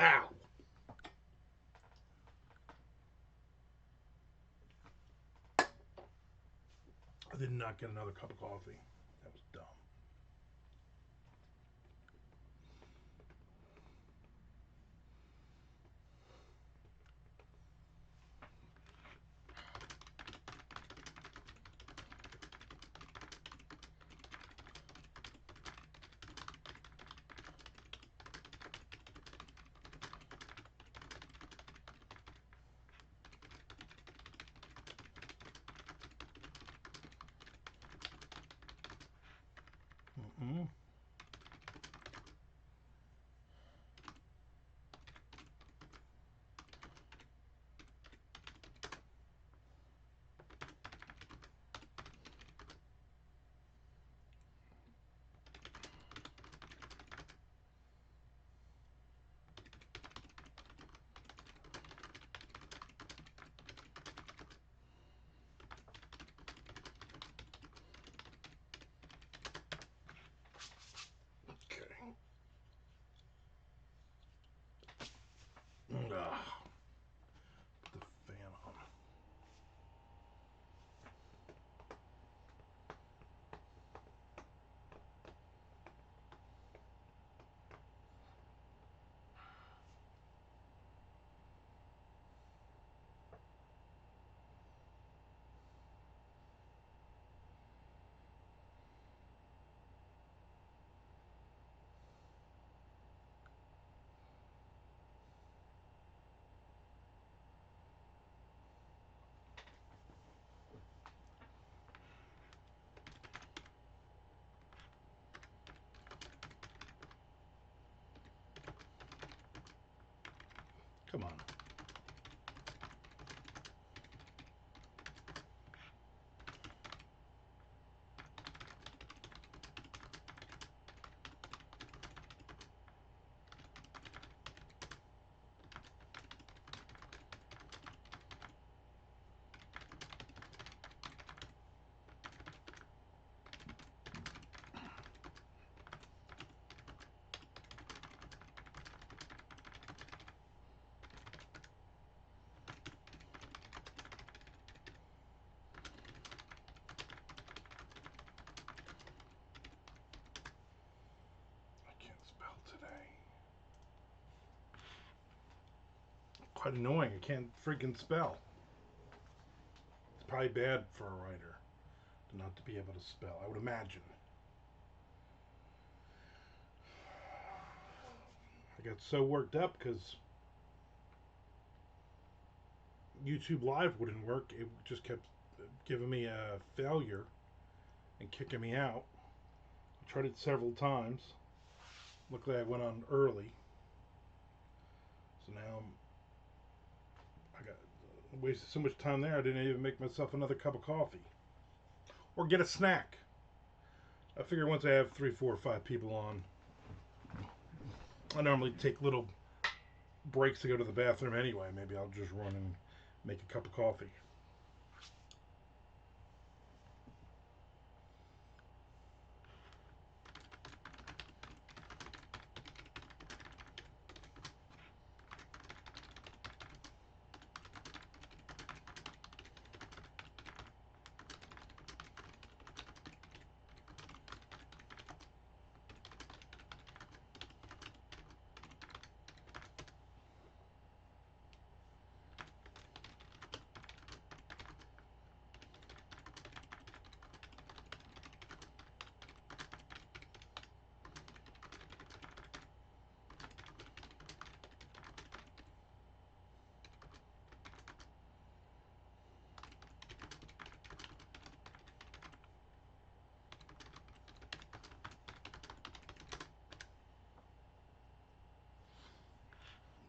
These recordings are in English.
Ow! I did not get another cup of coffee. That was dumb. Mm-mm. Okay. Ugh. Put the fan on. Come on. I can't spell today. Quite annoying. I can't freaking spell. It's probably bad for a writer to not to be able to spell, I would imagine. I got so worked up because YouTube Live wouldn't work. It just kept giving me a failure and kicking me out. I tried it several times. Luckily, I went on early. So now I got wasted so much time there. I didn't even make myself another cup of coffee or get a snack. I figure once I have 3, 4, 5 people on, I normally take little breaks to go to the bathroom anyway. Maybe I'll just run and make a cup of coffee.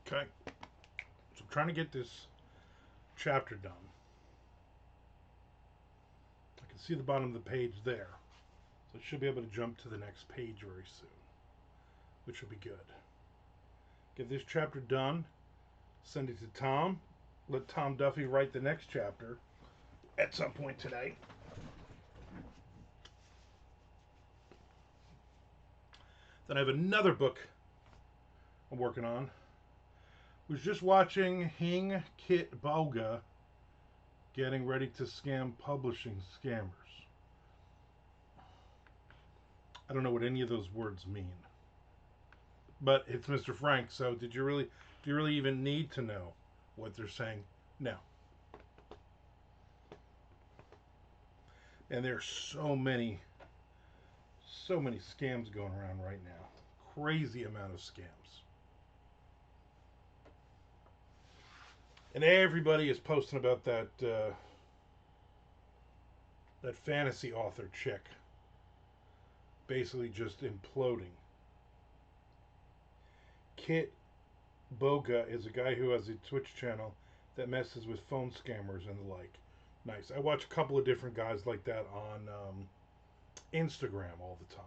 Okay, so I'm trying to get this chapter done. I can see the bottom of the page there. So I should be able to jump to the next page very soon, which will be good. Get this chapter done, send it to Tom, let Tom Duffy write the next chapter at some point today. Then I have another book I'm working on. Was just watching Hing Kit Boga getting ready to scam publishing scammers. I don't know what any of those words mean. But it's Mr. Frank, so do you really even need to know what they're saying? No. And there's so many scams going around right now. Crazy amount of scams. And everybody is posting about that fantasy author chick basically just imploding. Kit Boga is a guy who has a Twitch channel that messes with phone scammers and the like. Nice. I watch a couple of different guys like that on Instagram all the time.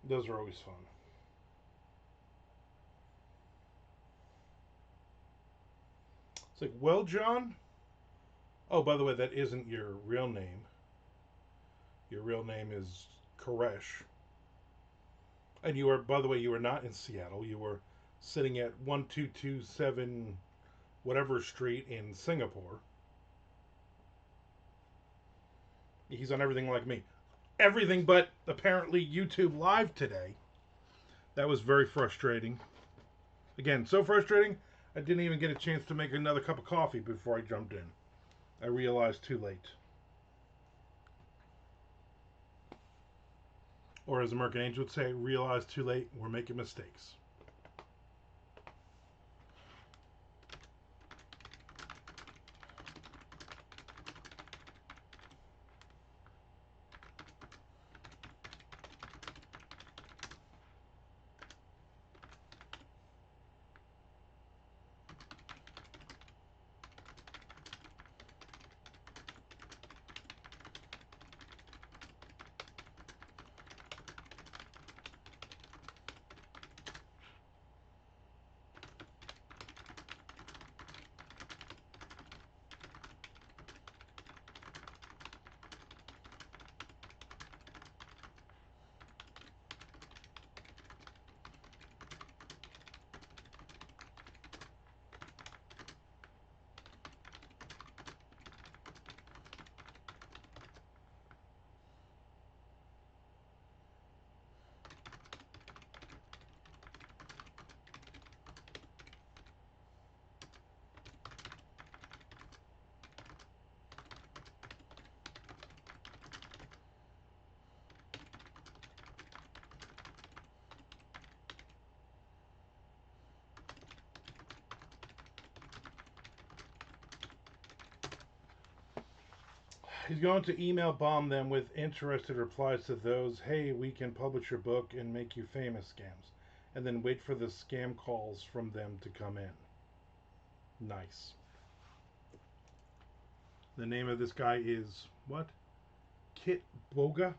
Those are always fun. It's like, well, John. Oh, by the way, that isn't your real name. Your real name is Koresh. And you are, by the way, you are not in Seattle. You were sitting at 1227 whatever street in Singapore. He's on everything like me. Everything but apparently YouTube Live today. That was very frustrating. Again, so frustrating, I didn't even get a chance to make another cup of coffee before I jumped in. I realized too late. Or as American Angel would say, realize too late, we're making mistakes. He's going to email bomb them with interested replies to those, hey, we can publish your book and make you famous scams. And then wait for the scam calls from them to come in. Nice. The name of this guy is, what? Kit Boga?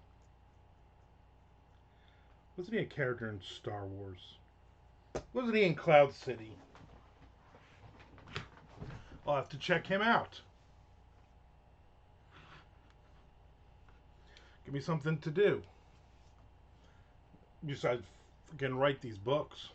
Wasn't he a character in Star Wars? Wasn't he in Cloud City? I'll have to check him out. Give me something to do. Besides freaking write these books.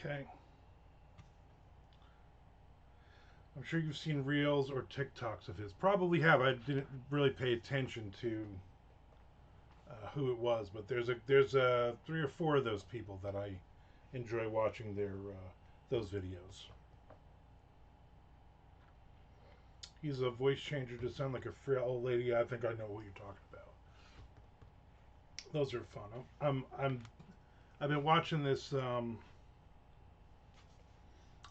Okay. I'm sure you've seen reels or TikToks of his. Probably have. I didn't really pay attention to who it was, but there's 3 or 4 of those people that I enjoy watching their those videos. He's a voice changer to sound like a frail old lady. I think I know what you're talking about. Those are fun. I've been watching this. I don't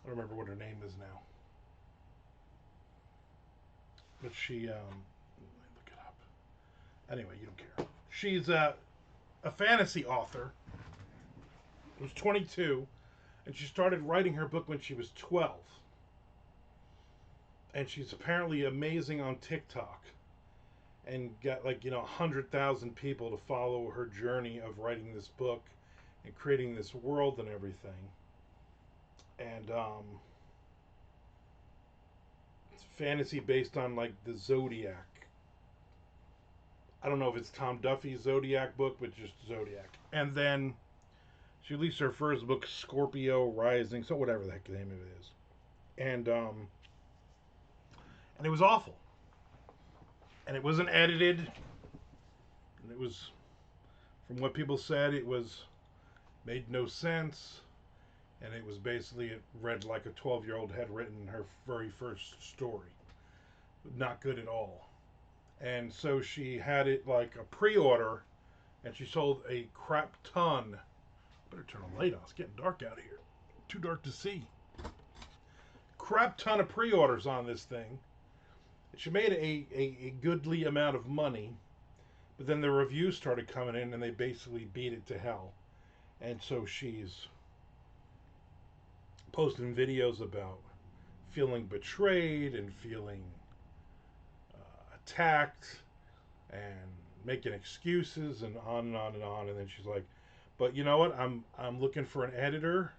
remember what her name is now, but she let me look it up. Anyway, you don't care. She's a fantasy author. Was 22, and she started writing her book when she was 12. And she's apparently amazing on TikTok, and got like 100,000 people to follow her journey of writing this book and creating this world and everything. And it's fantasy based on like the Zodiac. I don't know if it's Tom Duffy's Zodiac book, but just Zodiac. And then she released her first book, Scorpio Rising, so whatever the heck the name of it is. And it was awful. And it wasn't edited. And it was, from what people said, it was made no sense. And it was basically, it read like a 12-year-old had written her very first story. Not good at all. And so she had it like a pre-order, and she sold a crap ton. Better turn the light on. It's getting dark out here. Too dark to see. Crap ton of pre-orders on this thing. She made a goodly amount of money, but then the reviews started coming in, and they basically beat it to hell. And so she's posting videos about feeling betrayed and feeling attacked and making excuses and on and on and on. And then she's like, but you know what? I'm looking for an editor,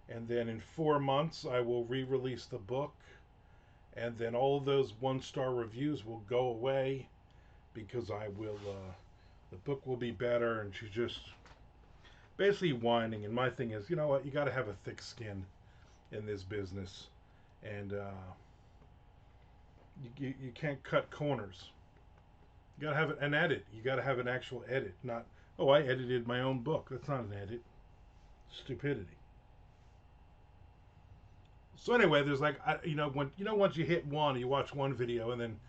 and then in 4 months I will re-release the book, and then all of those 1-star reviews will go away because I will the book will be better. And she's just basically whining. And my thing is, you know what? You got to have a thick skin in this business, and you can't cut corners. You got to have an edit. You got to have an actual edit, not, oh, I edited my own book. That's not an edit. Stupidity. So anyway, there's like, once you hit one, you watch one video, and then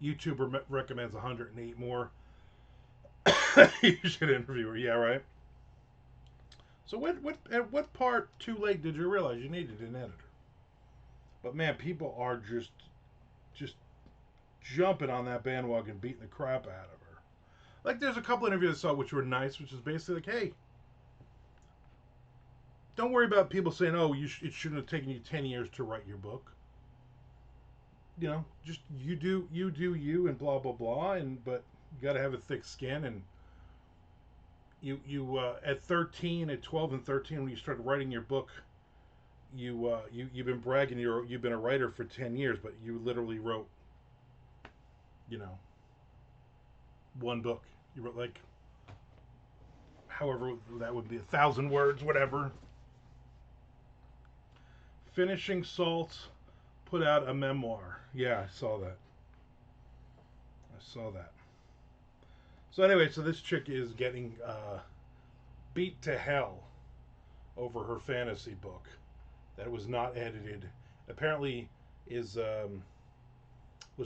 YouTube recommends 108 more. You should interview her. Yeah, right. So at what part too late did you realize you needed an editor? But man, people are just jumping on that bandwagon, beating the crap out of her. Like, there's a couple interviews I saw which were nice, which is basically like, hey, don't worry about people saying, oh, it shouldn't have taken you 10 years to write your book. Just you do you, and blah blah blah. And but you got to have a thick skin. And you at 13, at 12 and 13, when you started writing your book, you've been bragging you've been a writer for 10 years, but you literally wrote, you know, one book. You wrote like, however that would be, 1,000 words, whatever. Finishing Salts put out a memoir. Yeah, I saw that. So anyway, so this chick is getting beat to hell over her fantasy book that was not edited. Apparently, was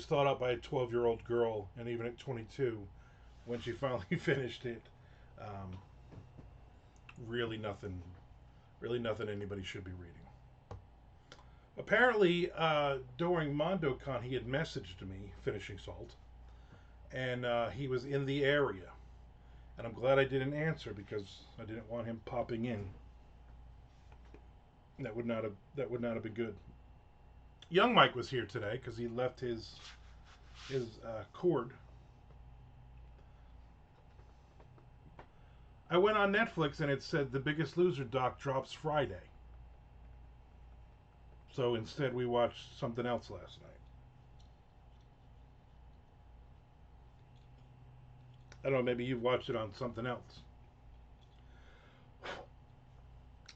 thought up by a 12-year-old girl, and even at 22, when she finally finished it, um, really nothing anybody should be reading. Apparently, during MondoCon, he had messaged me, Finishing Salt, and he was in the area. And I'm glad I didn't answer, because I didn't want him popping in. That would not have been good. Young Mike was here today because he left his cord. I went on Netflix and it said The Biggest Loser doc drops Friday. So instead we watched something else last night. I don't know, maybe you've watched it on something else.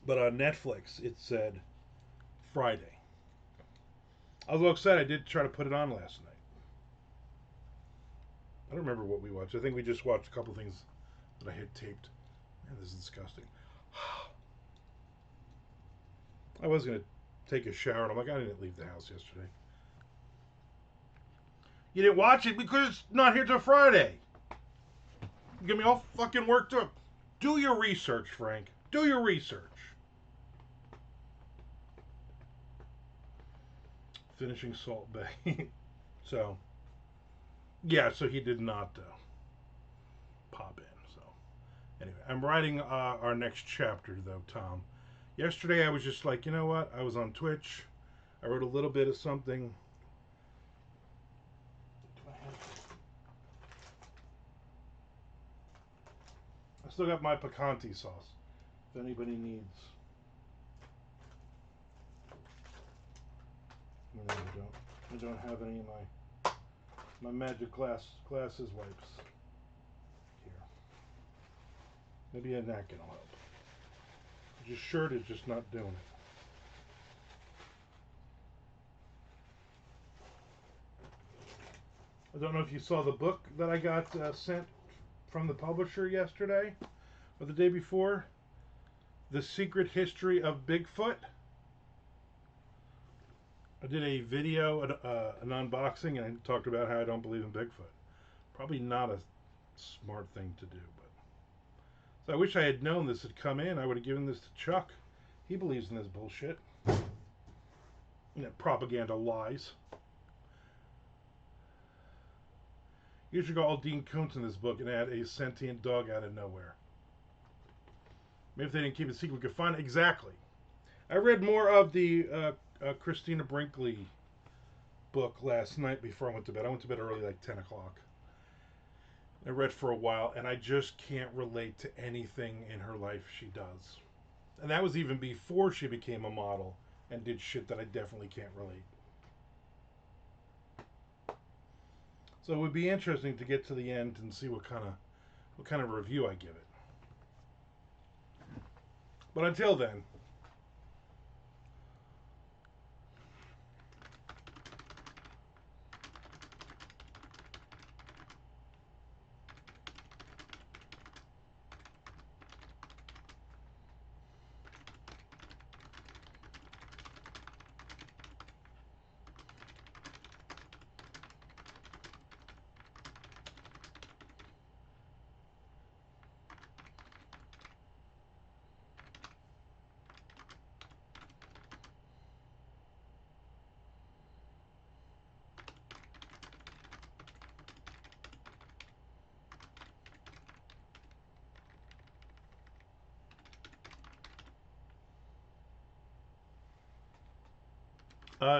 But on Netflix, it said Friday. I was well excited. I did try to put it on last night. I don't remember what we watched. I think we just watched a couple things that I had taped. Man, this is disgusting. I was going to take a shower, and I'm like, I didn't leave the house yesterday. You didn't watch it because it's not here till Friday. You get me all fucking worked up. Do your research, Frank. Do your research. Finishing Salt Bay. So, yeah, so he did not pop in. So, anyway, I'm writing our next chapter, though, Tom. Yesterday, I was just like, you know what? I was on Twitch. I wrote a little bit of something. I still got my picante sauce. If anybody needs. No, I don't. I don't have any in my magic glasses wipes. Here. Maybe a napkin will help. Your shirt is just not doing it. I don't know if you saw the book that I got sent from the publisher yesterday or the day before. The Secret History of Bigfoot. I did a video, an unboxing, and I talked about how I don't believe in Bigfoot. Probably not a smart thing to do, but so I wish I had known this had come in. I would have given this to Chuck. He believes in this bullshit. You know, propaganda lies. You should go all Dean Koontz in this book and add a sentient dog out of nowhere. Maybe if they didn't keep it secret, we could find it. Exactly. I read more of the Christina Brinkley book last night before I went to bed. I went to bed early, like 10 o'clock. I read for a while, and I just can't relate to anything in her life she does. And that was even before she became a model and did shit that I definitely can't relate. So it would be interesting to get to the end and see what kind of review I give it. But until then,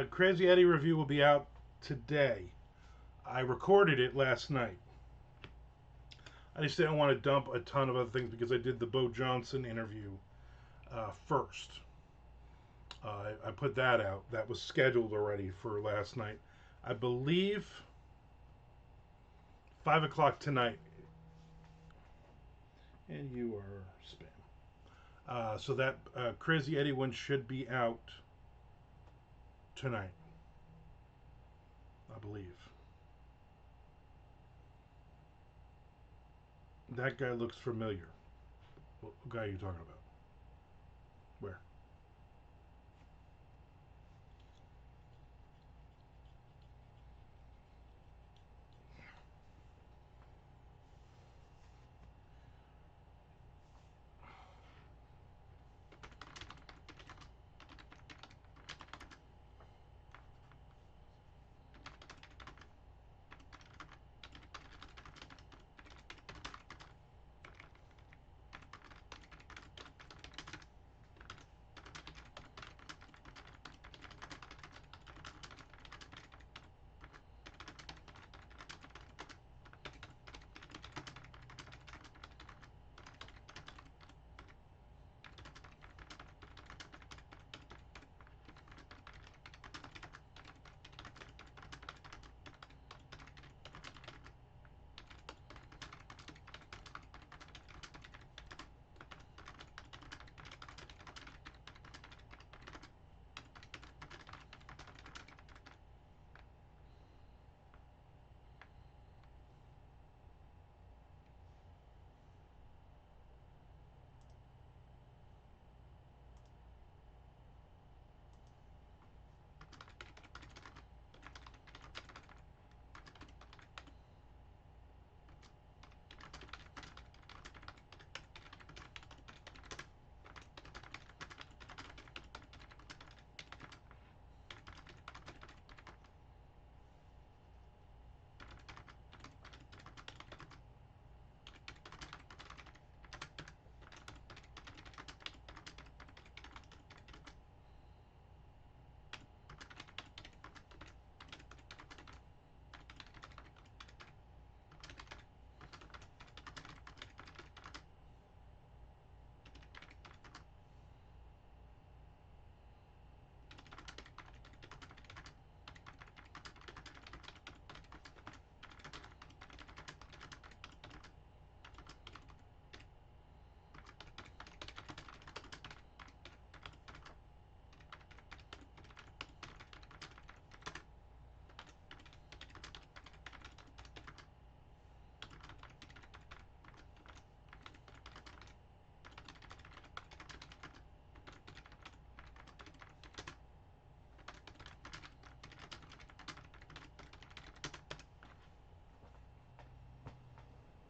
Crazy Eddie review will be out today. I recorded it last night. I just didn't want to dump a ton of other things because I did the Bo Johnson interview first. I put that out. That was scheduled already for last night. I believe 5 o'clock tonight. And you are spam. So that Crazy Eddie one should be out tonight, I believe. That guy looks familiar. What guy are you talking about? Where?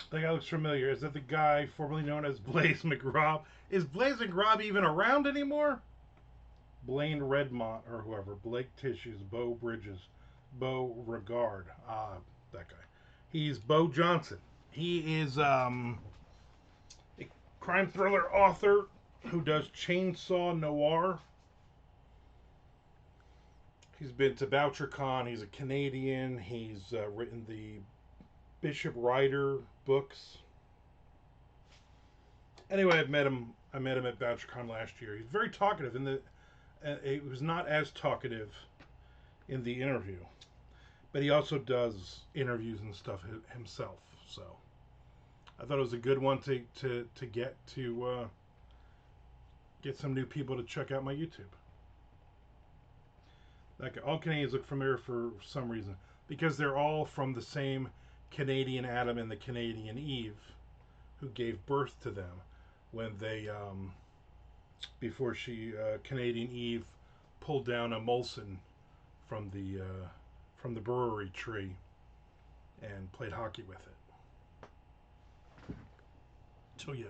That guy looks familiar. Is that the guy formerly known as Blaze McRobb? Is Blaze McRobb even around anymore? Blaine Redmont or whoever. Blake Tissues, Bo Bridges, Bo Regard. That guy. He's Bo Johnson. He is a crime thriller author who does chainsaw noir. He's been to BoucherCon. He's a Canadian. He's written the Bishop Rider books. Anyway, I met him at BoucherCon last year. He's very talkative. He was not as talkative in the interview, but he also does interviews and stuff himself. So I thought it was a good one to get some new people to check out my YouTube. Like, all Canadians look familiar for some reason because they're all from the same Canadian Adam and the Canadian Eve, who gave birth to them when they before Canadian Eve pulled down a Molson from the brewery tree and played hockey with it. So yeah.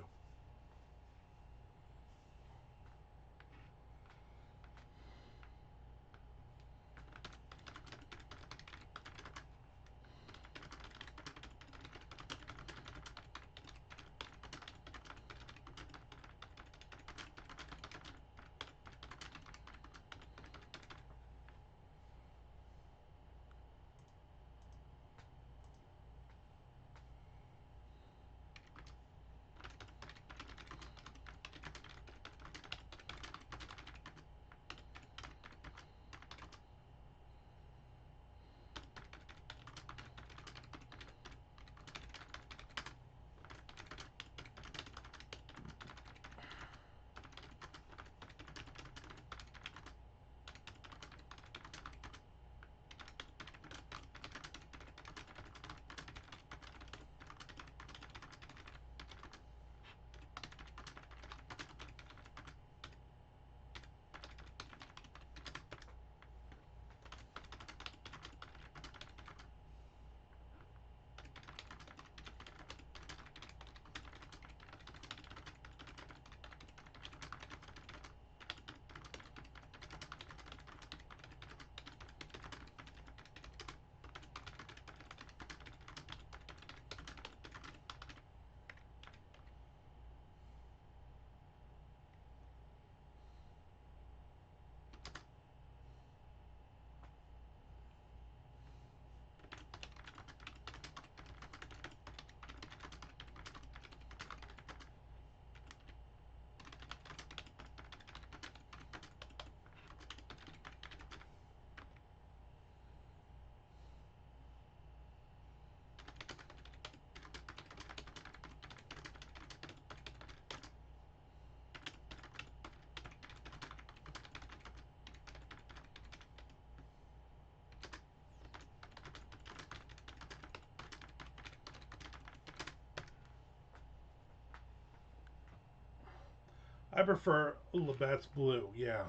I prefer Labatt's Blue, yeah.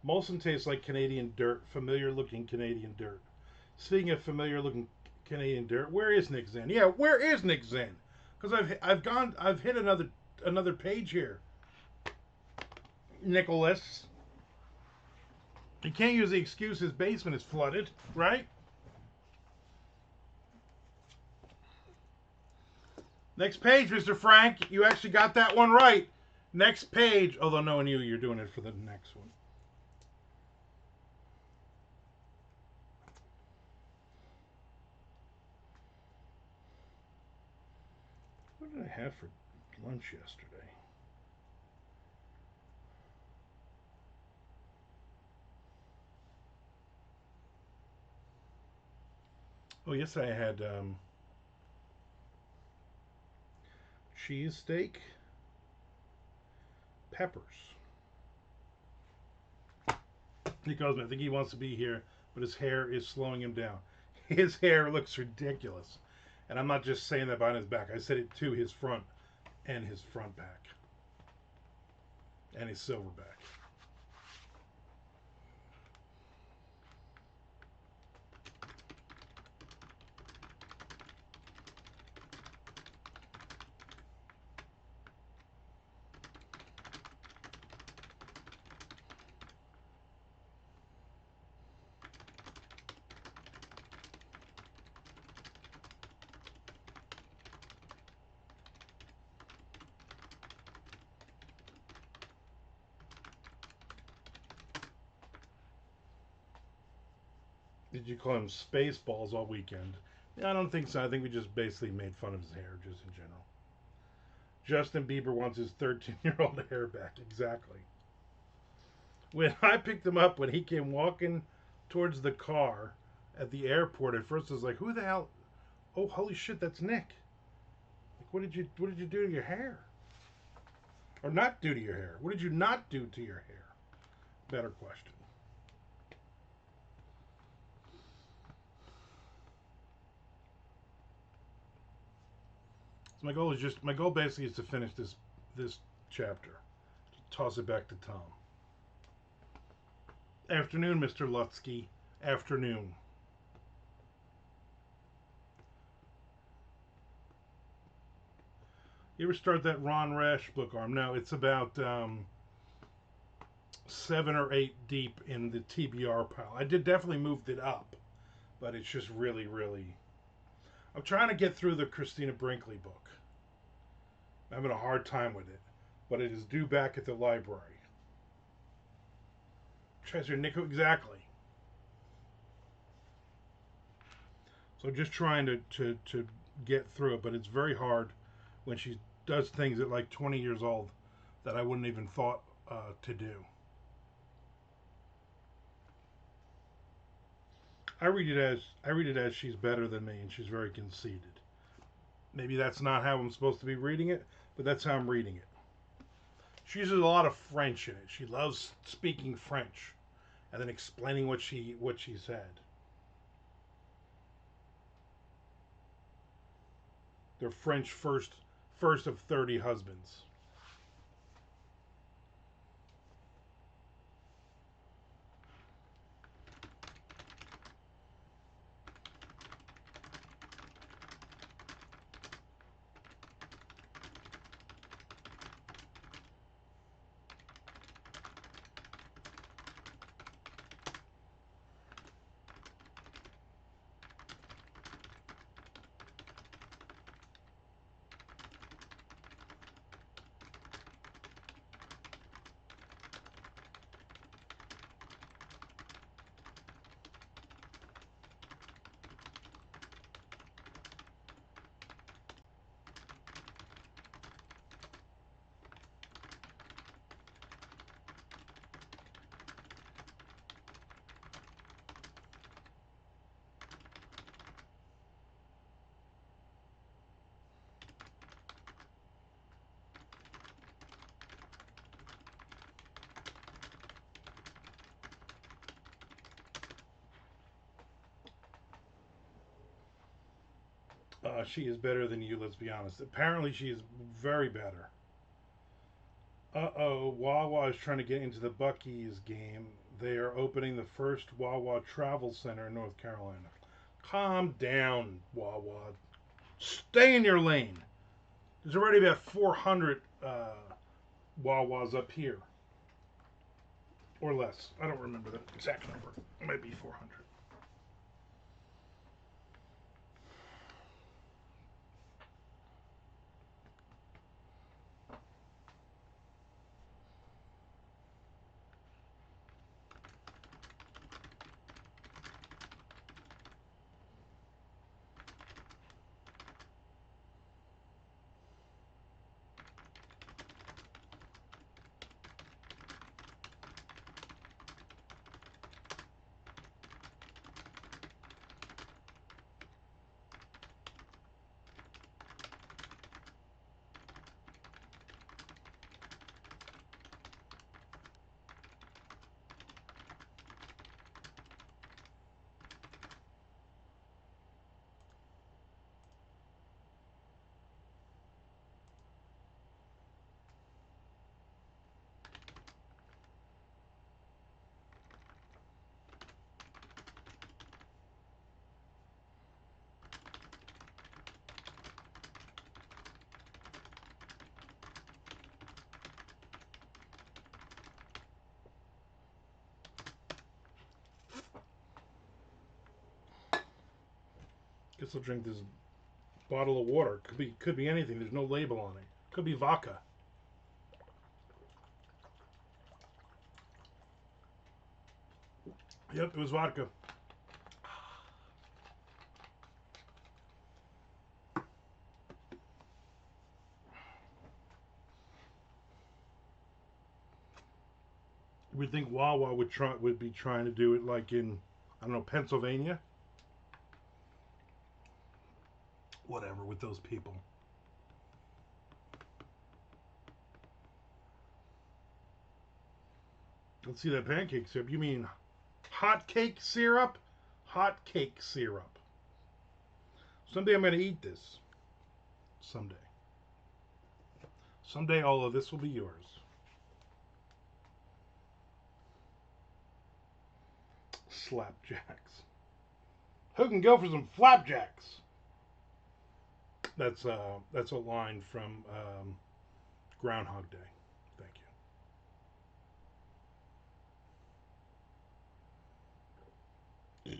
Molson tastes like Canadian dirt, familiar looking Canadian dirt. Speaking of familiar looking Canadian dirt, where is Nick Zen? Yeah, where is Nick Zen? Because I've hit another page here. Nicholas. You can't use the excuse his basement is flooded, right? Next page, Mr. Frank. You actually got that one right. Next page. Although knowing you're doing it for the next one. What did I have for lunch yesterday? Oh, yes, I had cheesesteak, peppers. He calls me. I think he wants to be here, but his hair is slowing him down. His hair looks ridiculous. And I'm not just saying that behind his back. I said it to his front and his front back. And his silverback. did you call him Spaceballs all weekend? I don't think so. I think we just basically made fun of his hair, just in general. Justin Bieber wants his 13-year-old hair back. Exactly. When I picked him up, when he came walking towards the car at the airport, at first I was like, "Who the hell? Oh, holy shit, that's Nick! Like, what did you do to your hair? Or not do to your hair? What did you not do to your hair?" Better question. So my goal basically is to finish this chapter. Toss it back to Tom. Afternoon, Mr. Lutsky. Afternoon. You ever start that Ron Rash book, Arm? No, it's about 7 or 8 deep in the TBR pile. I did definitely moved it up, but it's just really, really. I'm trying to get through the Christina Brinkley book. I'm having a hard time with it, but it is due back at the library. Treasure Nico, exactly. So just trying to get through it, but it's very hard when she does things at like 20 years old that I wouldn't even thought to do. I read it as she's better than me and she's very conceited. Maybe that's not how I'm supposed to be reading it, but that's how I'm reading it. She uses a lot of French in it. She loves speaking French and then explaining what she said. They're French first of 30 husbands. She is better than you, let's be honest. Apparently, she is very better. Uh-oh, Wawa is trying to get into the Buc-ee's game. They are opening the first Wawa Travel Center in North Carolina. Calm down, Wawa. Stay in your lane. There's already about 400 Wawas up here. Or less. I don't remember the exact number. It might be 400. Guess I'll drink this bottle of water. Could be anything. There's no label on it. Could be vodka. Yep, it was vodka. would think Wawa would be trying to do it like in, I don't know, Pennsylvania. Whatever with those people. Let's see that pancake syrup. You mean hot cake syrup? Hot cake syrup. Someday I'm going to eat this. Someday. Someday all of this will be yours. Slapjacks. Who can go for some flapjacks? That's a line from Groundhog Day. Thank you.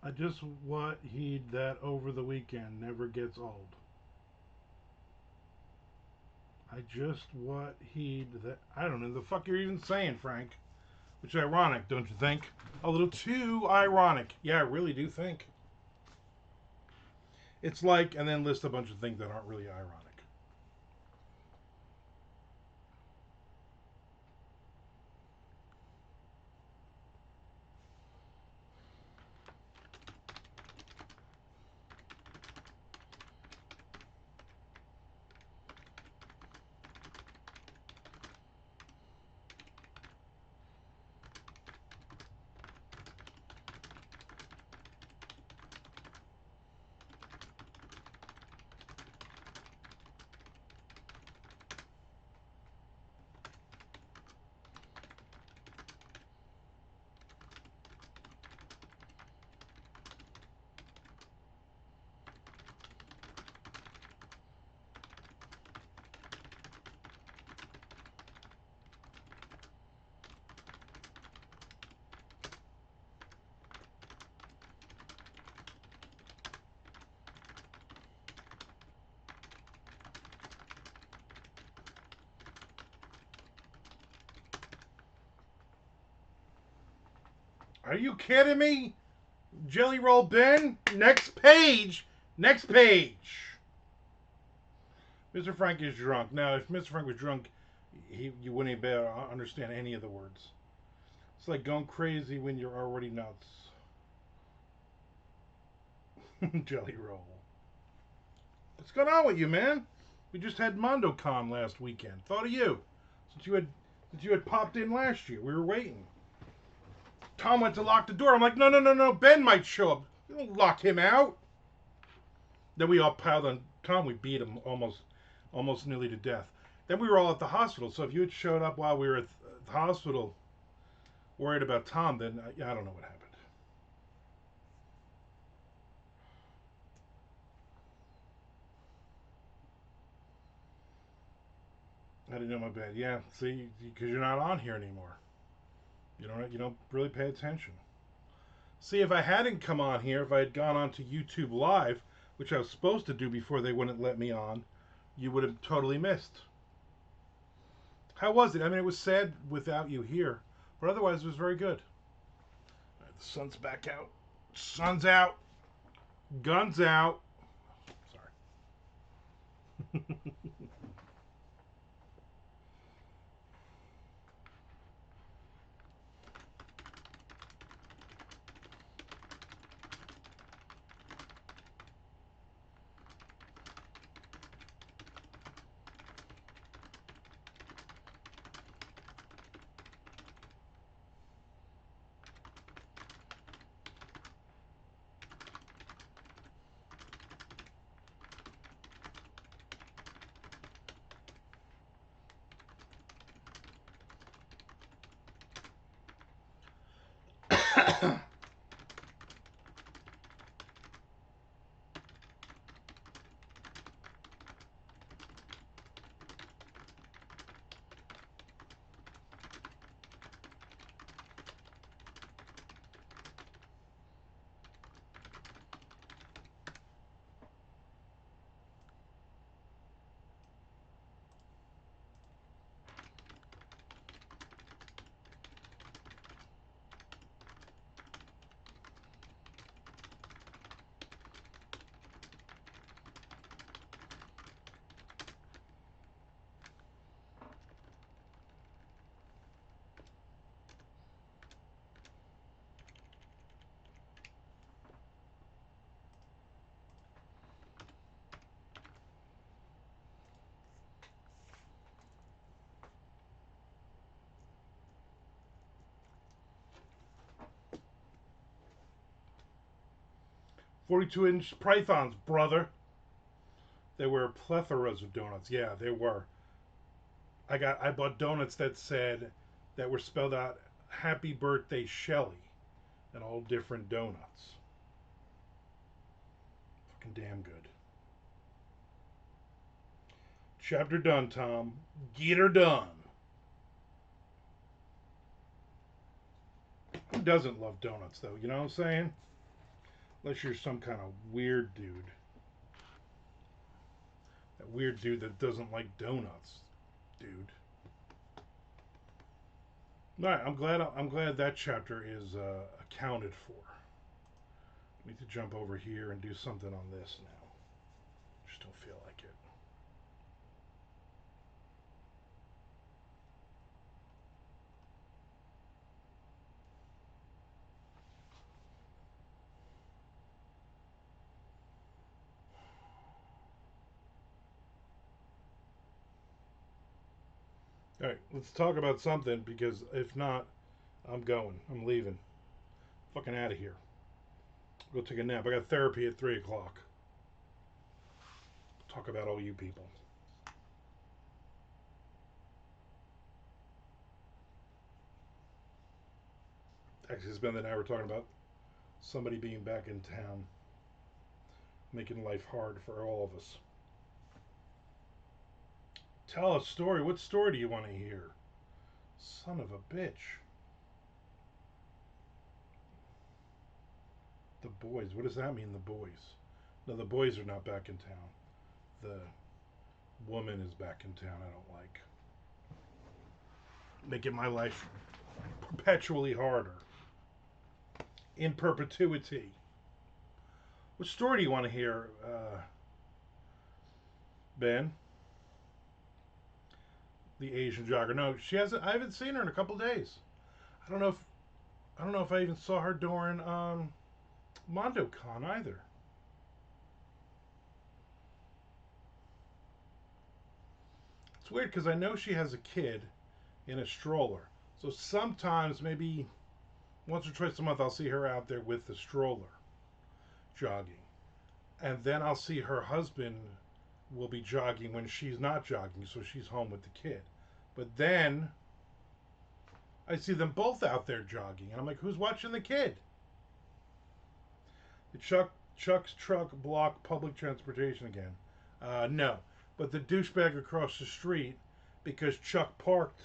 I just what he'd that over the weekend never gets old. I just what he'd that I don't know the fuck you're even saying, Frank. Which is ironic, don't you think? A little too ironic. Yeah, I really do think. It's like, and then list a bunch of things that aren't really ironic. Are you kidding me? Jelly Roll Ben? Next page. Next page. Mr. Frank is drunk. Now, if Mr. Frank was drunk, you wouldn't be able to understand any of the words. It's like going crazy when you're already nuts. Jelly roll. What's going on with you, man? We just had MondoCon last weekend. Thought of you. Since you had popped in last year. We were waiting. Tom went to lock the door. I'm like, no. Ben might show up. You don't lock him out. Then we all piled on Tom. We beat him almost nearly to death. Then we were all at the hospital. So if you had showed up while we were at the hospital worried about Tom, then I don't know what happened. I didn't know my bad. Yeah, see, because you're not on here anymore. You don't really pay attention. See, if I hadn't come on here, if I had gone on to YouTube Live, which I was supposed to do before they wouldn't let me on, you would have totally missed. How was it? I mean, it was sad without you here, but otherwise it was very good. All right, the sun's back out. Sun's out. Guns out. Sorry. 42-inch pythons, brother. There were plethoras of donuts. Yeah, there were. I bought donuts that were spelled out "Happy Birthday, Shelly," and all different donuts. Fucking damn good. Chapter done, Tom. Get her done. Who doesn't love donuts, though? You know what I'm saying? Unless you're some kind of weird dude. That weird dude that doesn't like donuts, dude. All right, I'm glad that chapter is accounted for. I need to jump over here and do something on this now. Just don't feel like it. All right, let's talk about something because if not, I'm going. I'm leaving. Fucking out of here. Go take a nap. I got therapy at 3 o'clock. Talk about all you people. Actually, it's been the night we're talking about somebody being back in town, making life hard for all of us. Tell a story. What story do you want to hear? Son of a bitch. The boys. What does that mean, the boys? No, the boys are not back in town. The woman is back in town I don't like. Making my life perpetually harder. In perpetuity. What story do you want to hear, Ben? the Asian jogger. No, she hasn't. I haven't seen her in a couple days. I don't know if I even saw her during MondoCon either. It's weird because I know she has a kid in a stroller. So sometimes, maybe once or twice a month, I'll see her out there with the stroller jogging. And then I'll see her husband will be jogging when she's not jogging, so she's home with the kid. But then I see them both out there jogging, and I'm like, who's watching the kid? The Chuck's truck blocked public transportation again. No, but the douchebag across the street, because Chuck parked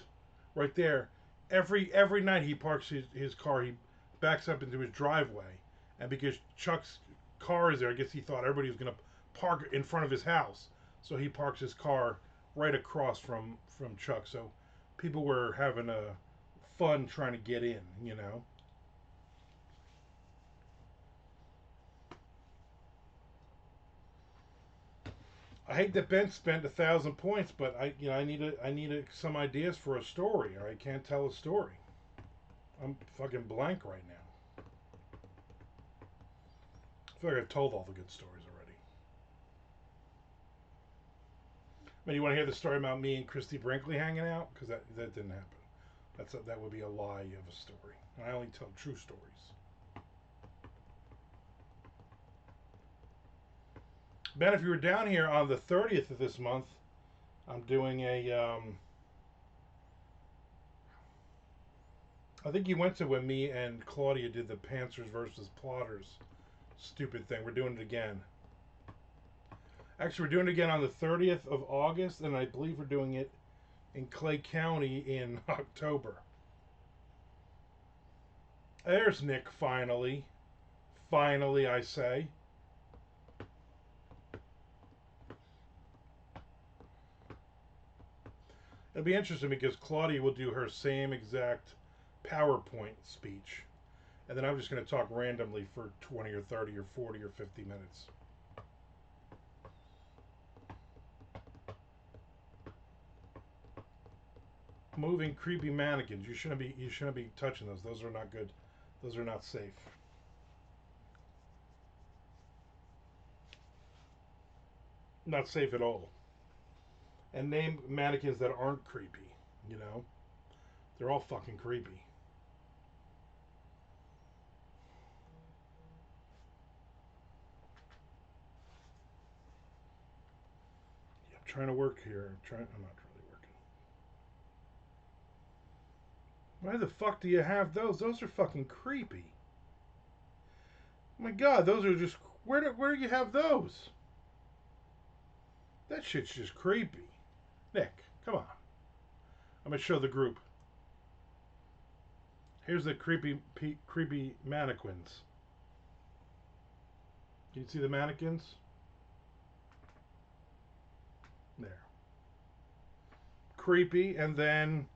right there. Every night he parks his car, he backs up into his driveway, and because Chuck's car is there, I guess he thought everybody was gonna park in front of his house, so he parks his car right across from Chuck. So people were having a fun trying to get in, you know. I hate that Ben spent 1,000 points, but I need some ideas for a story, or I can't tell a story. I'm fucking blank right now. I feel like I've told all the good stories already. I mean, you want to hear the story about me and Christy Brinkley hanging out? Because that didn't happen. That would be a lie of a story. I only tell true stories. Ben, if you were down here on the 30th of this month, I'm doing a. I think you went to when me and Claudia did the Pantsers versus Plotters stupid thing. We're doing it again. Actually, we're doing it again on the 30th of August, and I believe we're doing it in Clay County in October. There's Nick, finally. Finally, I say. It'll be interesting because Claudia will do her same exact PowerPoint speech. And then I'm just going to talk randomly for 20 or 30 or 40 or 50 minutes. Moving creepy mannequins. You shouldn't be touching those. Those are not good. Those are not safe. Not safe at all. And name mannequins that aren't creepy, you know? They're all fucking creepy. Yeah, I'm trying to work here. I'm not really working. Why the fuck do you have those? Those are fucking creepy. Oh my god, those are just where do you have those? That shit's just creepy. Nick, come on. I'm gonna show the group. Here's the creepy mannequins. Can you see the mannequins? There. Creepy and then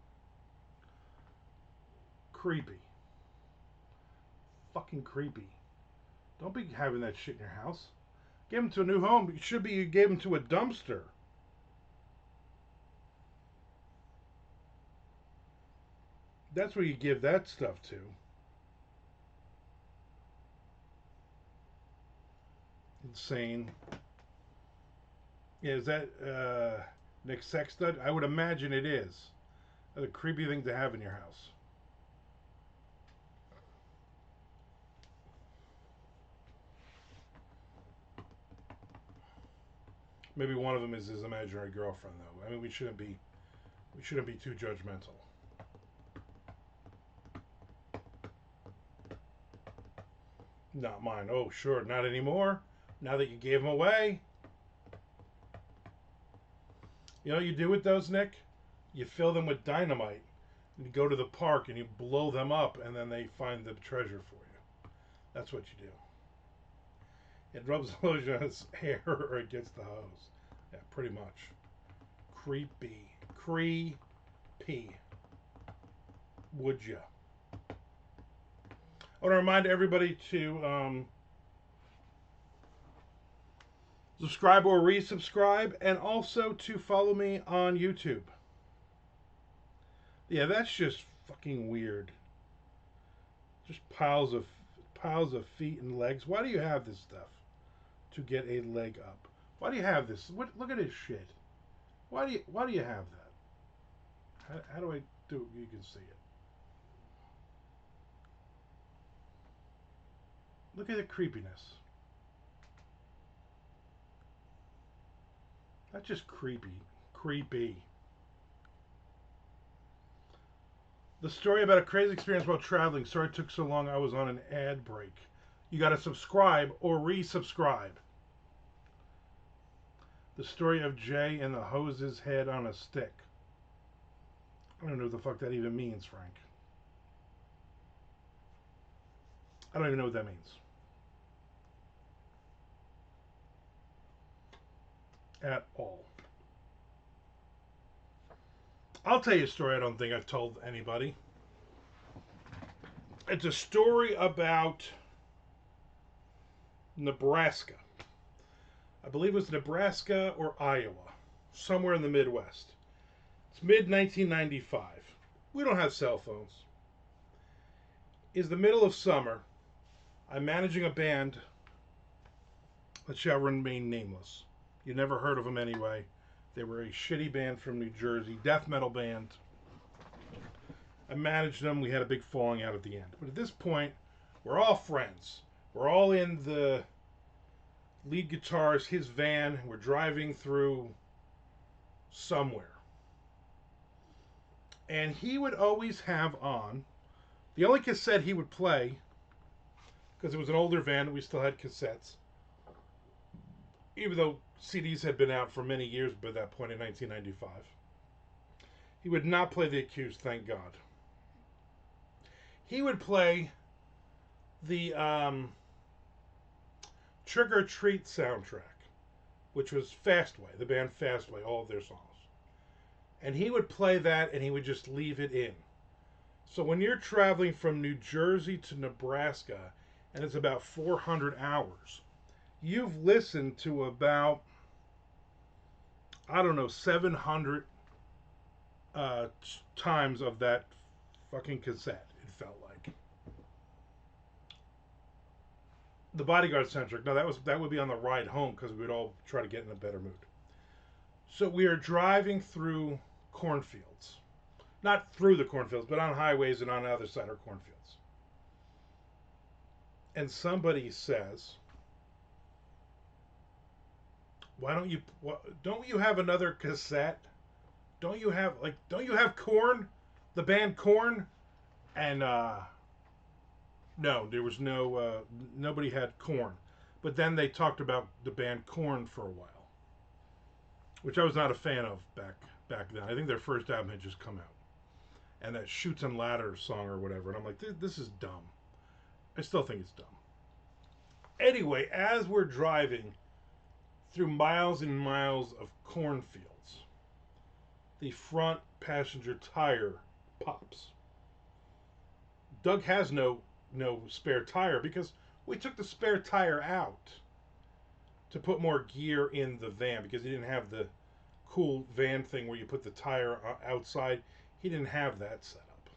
creepy. Fucking creepy. Don't be having that shit in your house. Give them to a new home. It should be you gave them to a dumpster. That's where you give that stuff to. Insane. Yeah, is that Nick Sextud? I would imagine it is. That's a creepy thing to have in your house. Maybe one of them is his imaginary girlfriend, though. I mean, we shouldn't be too judgmental. Not mine. Oh, sure, not anymore. Now that you gave them away. You know what you do with those, Nick? You fill them with dynamite. And you go to the park and you blow them up, and then they find the treasure for you. That's what you do. It rubs lotion on his hair or it gets the hose. Yeah, pretty much. Creepy. Creepy. Would ya? I want to remind everybody to subscribe or resubscribe, and also to follow me on YouTube. Yeah, that's just fucking weird. Just piles of feet and legs. Why do you have this stuff to get a leg up? Why do you have this? What? Look at this shit. Why do you have that? How do I do it? You can see it. Look at the creepiness. That's just creepy. Creepy. The story about a crazy experience while traveling. Sorry it took so long. I was on an ad break. You got to subscribe or resubscribe. The story of Jay and the hose's head on a stick. I don't know what the fuck that even means, Frank. I don't even know what that means. At all. I'll tell you a story I don't think I've told anybody. It's a story about Nebraska. I believe it was Nebraska or Iowa, somewhere in the Midwest. It's mid 1995. We don't have cell phones. It's the middle of summer. I'm managing a band that shall remain nameless. You never heard of them anyway. They were a shitty band from New Jersey, death metal band. I managed them. We had a big falling out at the end. But at this point, we're all friends. We're all in the lead guitarist, his van. We're driving through somewhere. And he would always have on the only cassette he would play, because it was an older van, we still had cassettes. Even though CDs had been out for many years by that point in 1995. He would not play The Accused, thank God. He would play the Trick or Treat soundtrack, which was Fastway, the band Fastway, all of their songs. And he would play that and he would just leave it in. So when you're traveling from New Jersey to Nebraska and it's about 400 hours, you've listened to about, I don't know, 700 times of that fucking cassette, it felt like. The Bodyguard soundtrack, no, that would be on the ride home because we would all try to get in a better mood. So we are driving through cornfields. Not through the cornfields, but on highways and on the other side are cornfields. And somebody says, don't you have another cassette? Don't you have Korn? The band Korn? And no, there was nobody had Korn. But then they talked about the band Korn for a while, which I was not a fan of back then. I think their first album had just come out, and that Chutes and Ladders song or whatever, and I'm like, this is dumb. I still think it's dumb. Anyway, as we're driving through miles and miles of cornfields, the front passenger tire pops. Doug has no spare tire because we took the spare tire out to put more gear in the van because he didn't have the cool van thing where you put the tire outside. He didn't have that set up.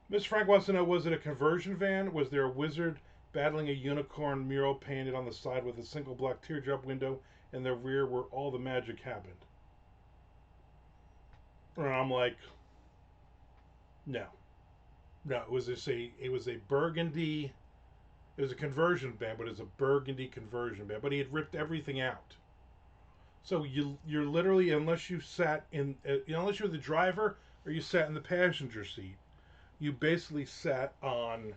Miss Frank wants to know, was it a conversion van? Was there a wizard battling a unicorn mural painted on the side with a single black teardrop window in the rear where all the magic happened? And I'm like, no. No, it was a burgundy. It was a conversion band, but it was a burgundy conversion band. But he had ripped everything out. So you're literally, unless you unless you were the driver or you sat in the passenger seat, you basically sat on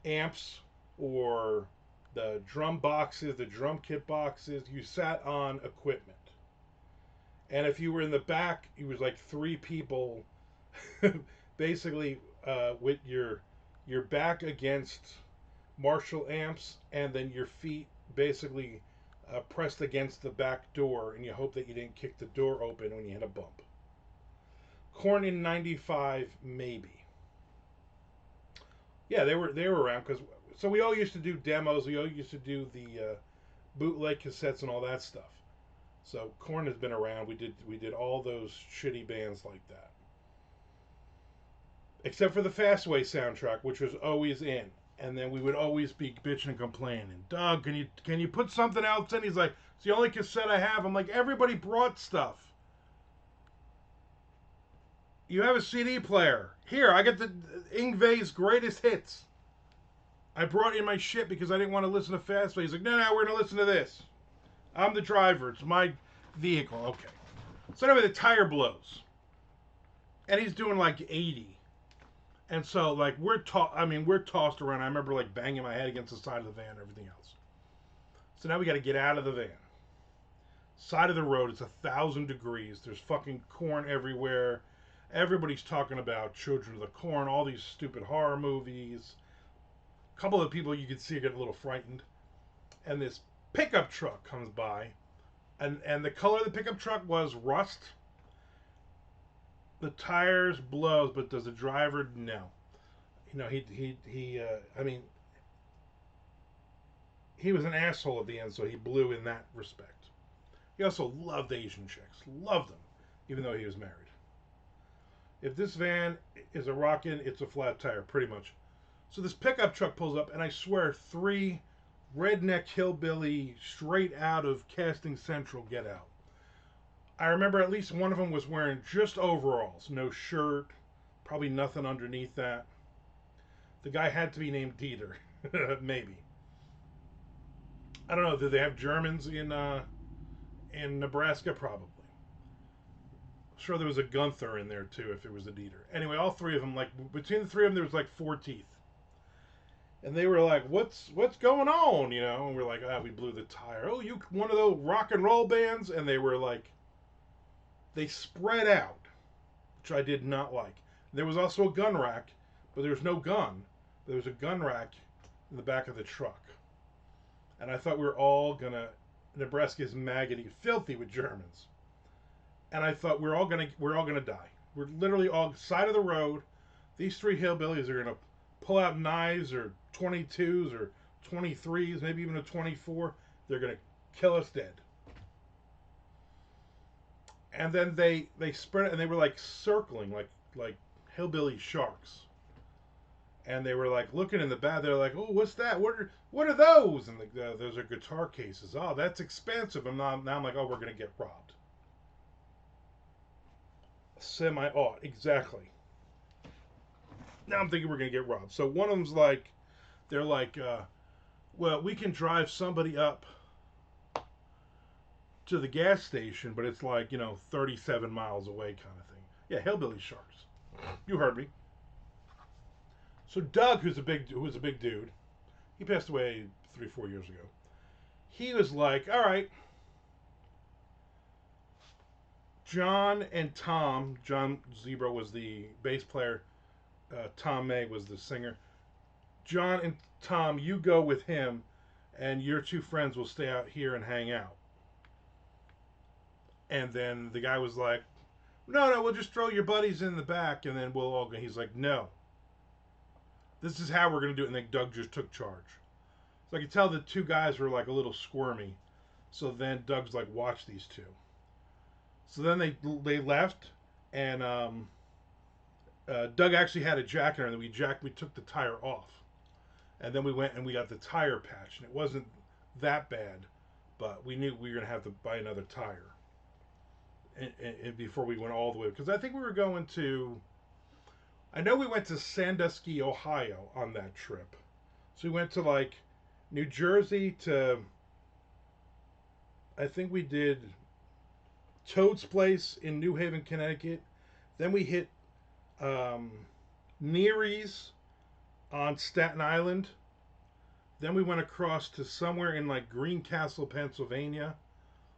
amps or the drum boxes, the drum kit boxes. You sat on equipment. And if you were in the back, it was like three people, basically with your back against Marshall amps, and then your feet basically pressed against the back door, and you hope that you didn't kick the door open when you hit a bump. Korn in '95, maybe. Yeah, they were around because so we all used to do demos. We all used to do the bootleg cassettes and all that stuff. So Korn has been around. We did all those shitty bands like that. except for the Fastway soundtrack, which was always in. And then we would always be bitching and complaining. Doug, can you put something else in? He's like, it's the only cassette I have. I'm like, everybody brought stuff. You have a CD player. Here, I got the Ingve's greatest hits. I brought in my shit because I didn't want to listen to Fastway. He's like, no, we're going to listen to this. I'm the driver. It's my vehicle. Okay. So anyway, the tire blows. And he's doing like 80. And so, like, we're tossed around. I remember, like, banging my head against the side of the van and everything else. So now we got to get out of the van. Side of the road, it's 1,000 degrees. There's fucking corn everywhere. Everybody's talking about Children of the Corn, all these stupid horror movies. A couple of people you could see get a little frightened. And this pickup truck comes by. And the color of the pickup truck was rust. The tires blows, but does the driver? No. You know, he was an asshole at the end, so he blew in that respect. He also loved Asian chicks. Loved them, even though he was married. If this van is a rockin', it's a flat tire, pretty much. So this pickup truck pulls up, and I swear 3 redneck hillbilly straight out of Casting Central get out. I remember at least one of them was wearing just overalls, no shirt, probably nothing underneath that. The guy had to be named Dieter, maybe. I don't know. Did they have Germans in Nebraska? Probably. Sure, there was a Gunther in there too, if it was a Dieter. Anyway, all 3 of them, like between the 3 of them, there was like 4 teeth. And they were like, "What's going on?" You know, and we're like, "We blew the tire." Oh, you one of those rock and roll bands? And they were like, they spread out, which I did not like. There was also a gun rack, but there was no gun. There was a gun rack in the back of the truck. And I thought we were all gonna, Nebraska's maggoty, filthy with Germans. And I thought we're all gonna die. We're literally all side of the road. These 3 hillbillies are gonna pull out knives or 22s or 23s, maybe even a 24. They're gonna kill us dead. And then they spread, and they were like circling like hillbilly sharks. And they were like looking in the back. They're like, "Oh, what's that? What are those?" And those are guitar cases. Oh, that's expensive. Now I'm like, "Oh, we're gonna get robbed." Semi-aught, exactly. Now I'm thinking we're gonna get robbed. So one of them's like, they're like, "Well, we can drive somebody up to the gas station, but it's like 37 miles away, kind of thing." Yeah, hillbilly sharks. You heard me. So Doug, who was a big dude, he passed away 3-4 years ago. He was like, "All right, John and Tom." John Zebra was the bass player. Tom May was the singer. "John and Tom, you go with him, and your 2 friends will stay out here and hang out." And then the guy was like, no, we'll just throw your buddies in the back, and then we'll all go. He's like, "No. This is how we're going to do it." And then Doug just took charge. So I could tell the 2 guys were like a little squirmy. So then Doug's like, "Watch these 2." So then they left, and Doug actually had a jacket on, and we took the tire off. And then we went and we got the tire patch, and it wasn't that bad, but we knew we were going to have to buy another tire. And before we went all the way, because I think we were going to, I know we went to Sandusky, Ohio on that trip. So we went to like New Jersey to, I think we did Toad's Place in New Haven, Connecticut. Then we hit Neary's on Staten Island. Then we went across to somewhere in like Greencastle, Pennsylvania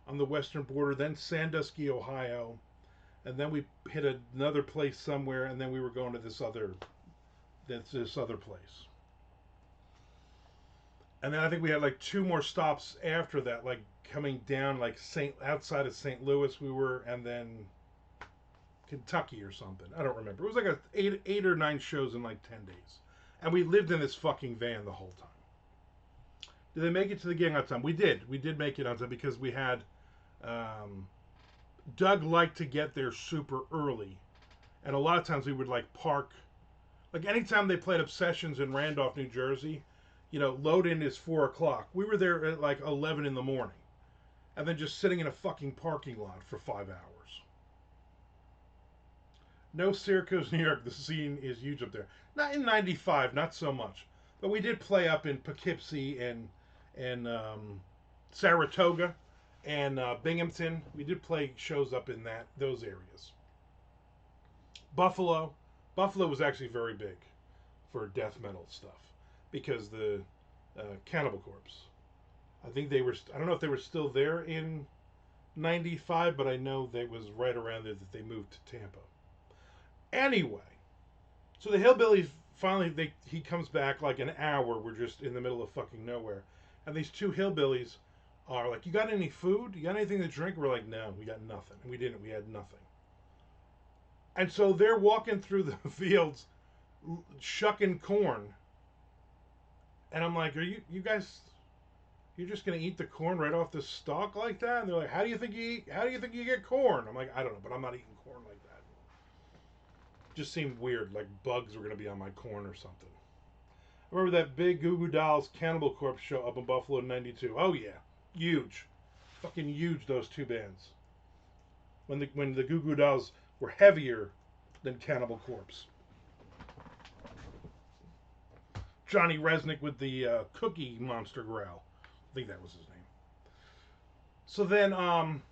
on the western border. Then Sandusky, Ohio. And then we hit another place somewhere, and then we were going to this other place. And then I think we had like 2 more stops after that, like coming down like outside of St. Louis we were, and then Kentucky or something. I don't remember. It was like 8 or 9 shows in like 10 days. And we lived in this fucking van the whole time. Did they make it to the gig on time? We did. We did make it on time because we had Doug liked to get there super early. And a lot of times we would like park Like anytime they played Obsessions in Randolph, New Jersey, load in is 4 o'clock. We were there at like 11 in the morning, and then just sitting in a fucking parking lot for 5 hours. No, Syracuse, New York. The scene is huge up there. Not in '95, not so much, but we did play up in Poughkeepsie and Saratoga and Binghamton. We did play shows up in those areas. Buffalo, Buffalo was actually very big for death metal stuff because the Cannibal Corpse. I think they were. I don't know if they were still there in '95, but I know that was right around there that they moved to Tampa. Anyway, so the hillbillies finally he comes back like an hour. We're just in the middle of fucking nowhere, and these two hillbillies are like, "You got any food? You got anything to drink?" We're like, "No, we got nothing." And we didn't. We had nothing. And so they're walking through the fields, shucking corn, and I'm like, "Are you guys? You're just gonna eat the corn right off the stalk like that?" And they're like, "How do you think you eat? How do you think you get corn?" I'm like, "I don't know, but I'm not eating corn like that." Just seemed weird, like bugs were gonna be on my corn or something. I remember that big Goo Goo Dolls Cannibal Corpse show up in Buffalo in '92. Oh yeah, huge, fucking huge. Those two bands. When the Goo Goo Dolls were heavier than Cannibal Corpse. Johnny Resnick with the Cookie Monster growl. I think that was his name. So then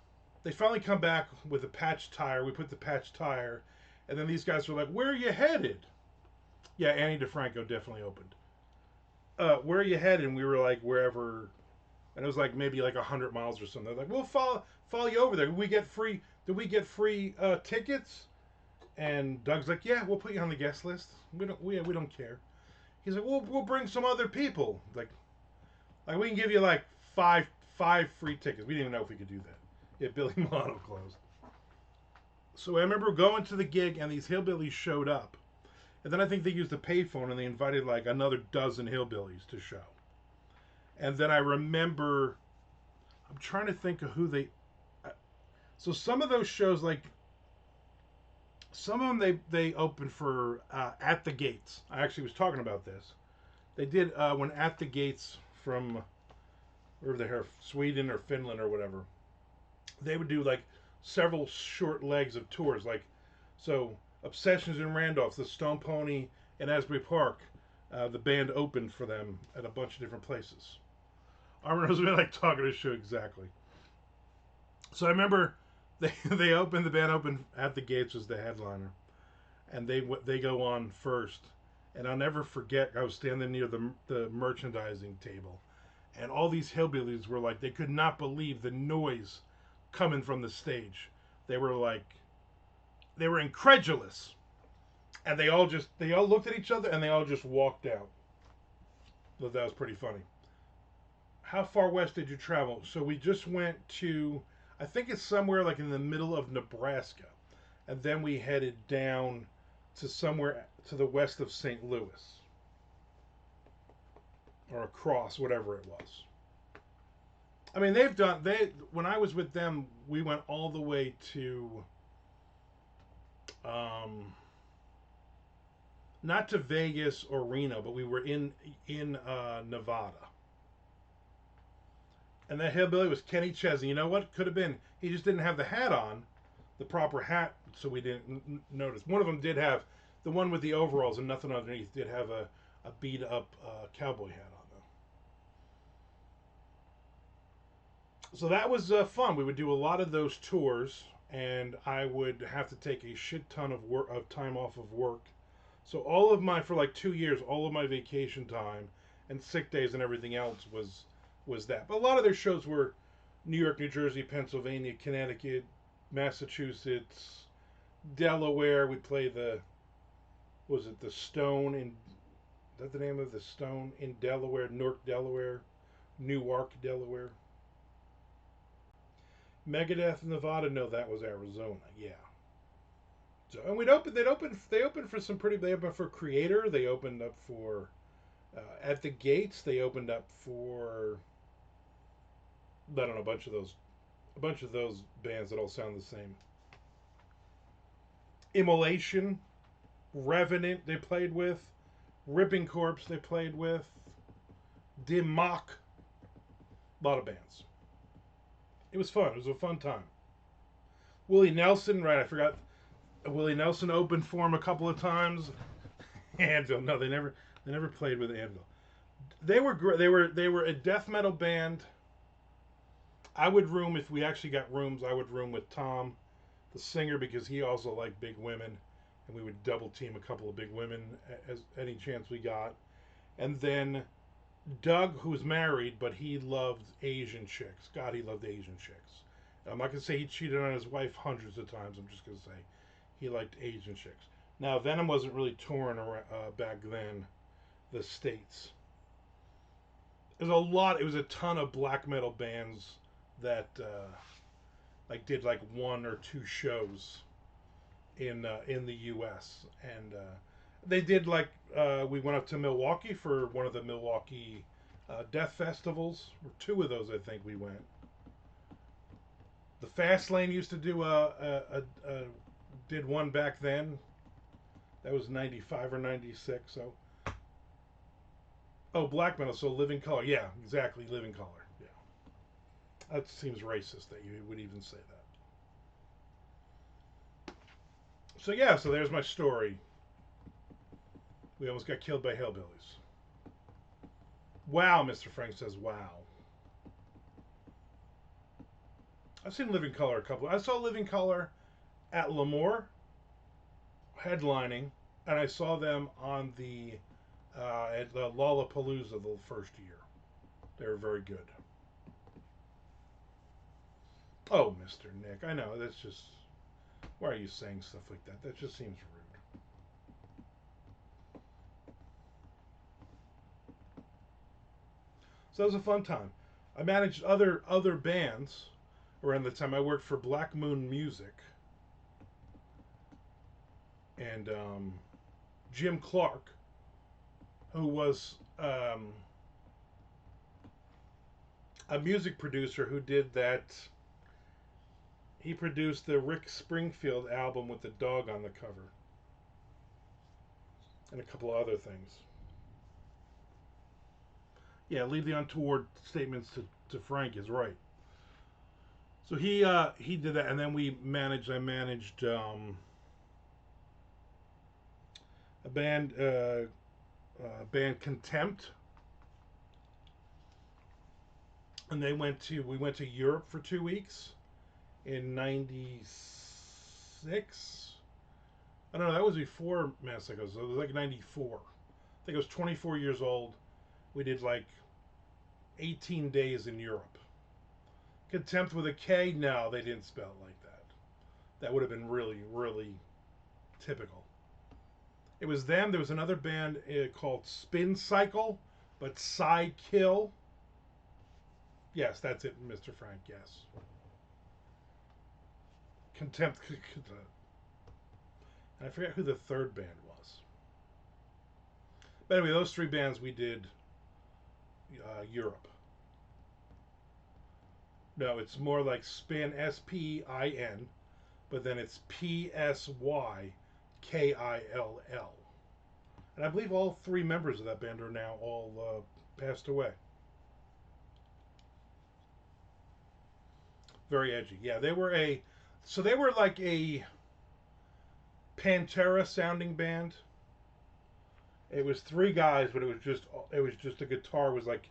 they finally come back with a patch tire. We put the patch tire, and then these guys were like, "Where are you headed?" Yeah, Annie DeFranco definitely opened. Where are you headed? And we were like, wherever, and it was like maybe like 100 miles or something. They're like, we'll follow you over there. Did we get free tickets? And Doug's like, yeah, we'll put you on the guest list. We don't care. He's like, we'll bring some other people. Like we can give you like five free tickets. We didn't even know if we could do that. Yeah, Billy Milano closed. So I remember going to the gig and these hillbillies showed up. And then I think they used a payphone and they invited like another dozen hillbillies to show. And then I remember, I'm trying to think of who they. So some of those shows, like some of them, they opened for At the Gates. I actually was talking about this. They did when At the Gates from wherever they are, Sweden or Finland or whatever. They would do like several short legs of tours, like so. Obsessions in Randolph, the Stone Pony in Asbury Park. The band opened for them at a bunch of different places. Armand knows me like talking to show exactly. So I remember the band opened At the Gates was the headliner, and they go on first, and I'll never forget. I was standing near the merchandising table, and all these hillbillies were like they could not believe the noise coming from the stage. They were like they were incredulous, and they all looked at each other and they all just walked out. So that was pretty funny. How far west did you travel? So we just went to, I think it's somewhere like in the middle of Nebraska, and then we headed down to somewhere to the west of St. Louis or across whatever it was. I mean, they when I was with them, we went all the way to um, not to Vegas or Reno, but we were in Nevada. And that hillbilly was Kenny Chesney. You know what? Could have been. He just didn't have the hat on, the proper hat, so we didn't notice. One of them did have, the one with the overalls and nothing underneath, did have a beat up cowboy hat on though. So that was fun. We would do a lot of those tours, and I would have to take a shit ton of time off of work. So all of my for like 2 years, all of my vacation time and sick days and everything else was that. But a lot of their shows were New York, New Jersey, Pennsylvania, Connecticut, Massachusetts, Delaware. We play was it the Stone in, is that the name of the Stone in Delaware, Newark, Delaware, Newark, Delaware. Megadeth, Nevada. No, that was Arizona. Yeah. So and they opened for some pretty. They opened for Creator. They opened up for At the Gates. They opened up for I don't know a bunch of those bands that all sound the same. Immolation. Revenant they played with, Ripping Corpse they played with, Dim Mak, a lot of bands. It was fun. It was a fun time. Willie Nelson, right? I forgot. Willie Nelson opened for him a couple of times. Anvil, no, they never played with Anvil. They were great. They were a death metal band. I would room if we actually got rooms. I would room with Tom, the singer, because he also liked big women, and we would double team a couple of big women as any chance we got. And then Doug, who's married, but he loved Asian chicks. God, he loved Asian chicks. I'm not gonna say he cheated on his wife hundreds of times. I'm just gonna say he liked Asian chicks. Now Venom wasn't really touring around, back then. The states. There's a lot. It was a ton of black metal bands that like did like one or two shows in the U.S. and they did like we went up to Milwaukee for one of the Milwaukee death festivals. Or two of those, I think we went. The Fast Lane used to do did one back then. That was 95 or 96. So oh, black metal. So Living Color. Yeah, exactly. Living Color. Yeah, that seems racist that you would even say that. So yeah, so there's my story. We almost got killed by hillbillies. Wow, Mr. Frank says wow. I've seen Living Color a couple. I saw Living Color at Lemoore headlining, and I saw them on the at the Lollapalooza the first year. They were very good. Oh, Mr. Nick, I know that's just why are you saying stuff like that? That just seems rude. So it was a fun time. I managed other bands around the time. I worked for Black Moon Music and Jim Clark, who was a music producer who did that. He produced the Rick Springfield album with the dog on the cover and a couple of other things. Yeah, leave the untoward statements to Frank is right. So he did that, and then we managed. I managed a band Contempt, and we went to Europe for 2 weeks in '96. I don't know. That was before Massacre. So it was like '94. I think I was 24 years old. We did like 18 days in Europe. Contempt with a K? No, they didn't spell it like that. That would have been really, really typical. It was them. There was another band called Spin Cycle, but Side Kill. Yes, that's it, Mr. Frank. Yes. Contempt. And I forget who the third band was. But anyway, those three bands we did Europe. No, it's more like Spin, Spin, but then it's Psykill. And I believe all three members of that band are now all passed away. Very edgy. Yeah, they were like a Pantera sounding band. It was three guys, but it was just the guitar was like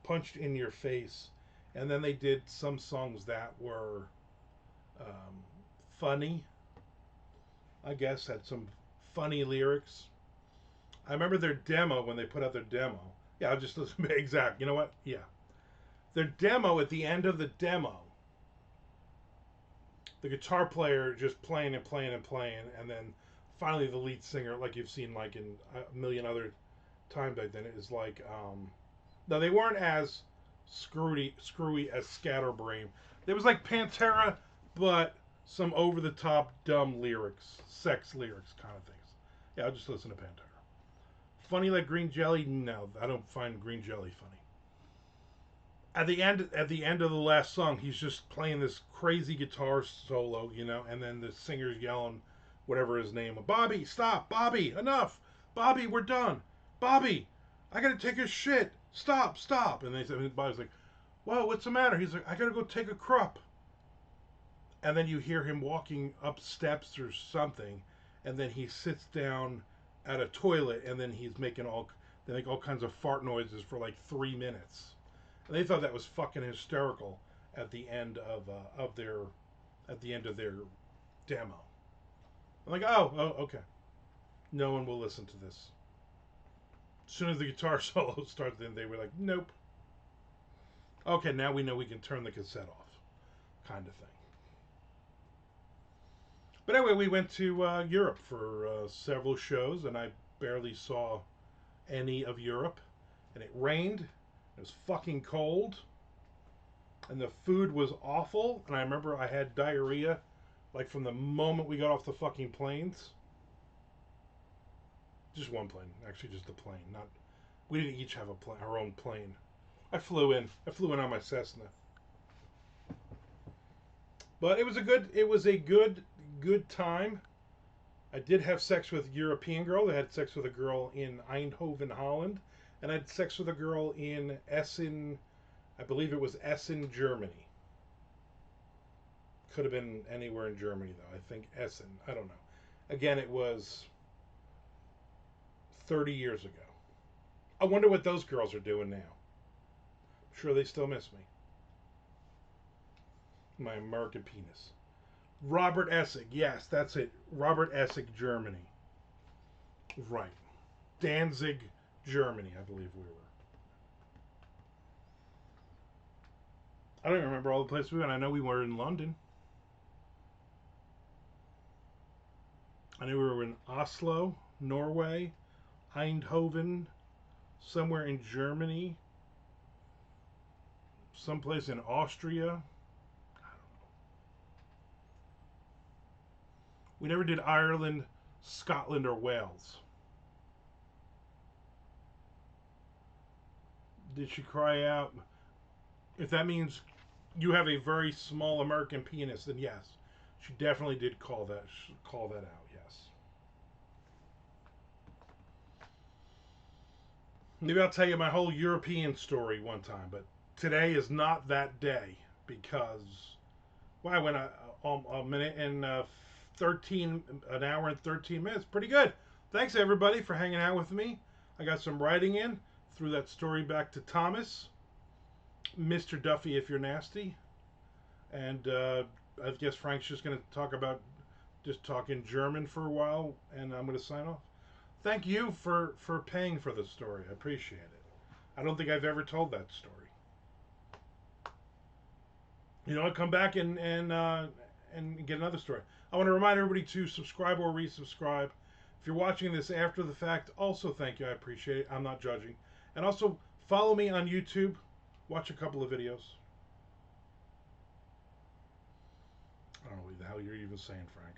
punched in your face, and then they did some songs that were um, funny. I guess had some funny lyrics. I remember their demo when they put out their demo. Yeah, I'll just listen. Exact. You know what? Yeah, their demo at the end of the demo, the guitar player just playing and playing and playing, and then finally the lead singer, like you've seen like in a million other times back then, is like no, they weren't as screwy as Scatterbrain. It was like Pantera, but some over the top dumb lyrics, sex lyrics kind of things. Yeah, I'll just listen to Pantera. Funny like Green Jelly? No, I don't find Green Jelly funny. At the end of the last song, he's just playing this crazy guitar solo, and then the singer's yelling, whatever his name was. Bobby, stop. Bobby, enough. Bobby, we're done. Bobby, I gotta take a shit. Stop, stop. And they said, and Bobby's like, whoa, what's the matter? He's like, I gotta go take a crap. And then you hear him walking up steps or something, and then he sits down at a toilet, and then they make all kinds of fart noises for like 3 minutes. And they thought that was fucking hysterical at the end of their demo. I'm like, oh, okay. No one will listen to this. As soon as the guitar solo starts, then they were like, nope. Okay, now we know we can turn the cassette off, kind of thing. But anyway, we went to Europe for several shows, and I barely saw any of Europe. And it rained. It was fucking cold. And the food was awful. And I remember I had diarrhea, like from the moment we got off the fucking planes. Just one plane, actually, just the plane. Not, we didn't each have our own plane. I flew in on my Cessna. But it was a good time. I did have sex with a European girl. I had sex with a girl in Eindhoven, Holland, and I had sex with a girl in Essen. I believe it was Essen, Germany. Could have been anywhere in Germany though. I think Essen. I don't know. Again, it was 30 years ago. I wonder what those girls are doing now. I'm sure they still miss me. My American penis. Robert Essig. Yes, that's it. Robert Essig, Germany. Right. Danzig, Germany, I believe we were. I don't even remember all the places we went. I know we were in London. I knew we were in Oslo, Norway, Eindhoven, somewhere in Germany, someplace in Austria. We never did Ireland, Scotland, or Wales. Did she cry out? If that means you have a very small American penis, then yes, she definitely did call that out. Yes. Maybe I'll tell you my whole European story one time, but today is not that day because I went a minute and an hour and 13 minutes. Pretty good. Thanks everybody for hanging out with me. I got some writing in. Threw that story back to Thomas. Mr. Duffy, if you're nasty. And I guess Frank's just going to talk in German for a while, and I'm going to sign off. Thank you for paying for the story. I appreciate it. I don't think I've ever told that story. You know, I'll come back and get another story. I want to remind everybody to subscribe or resubscribe. If you're watching this after the fact, also thank you. I appreciate it. I'm not judging. And also follow me on YouTube. Watch a couple of videos. I don't know what the hell you're even saying, Frank.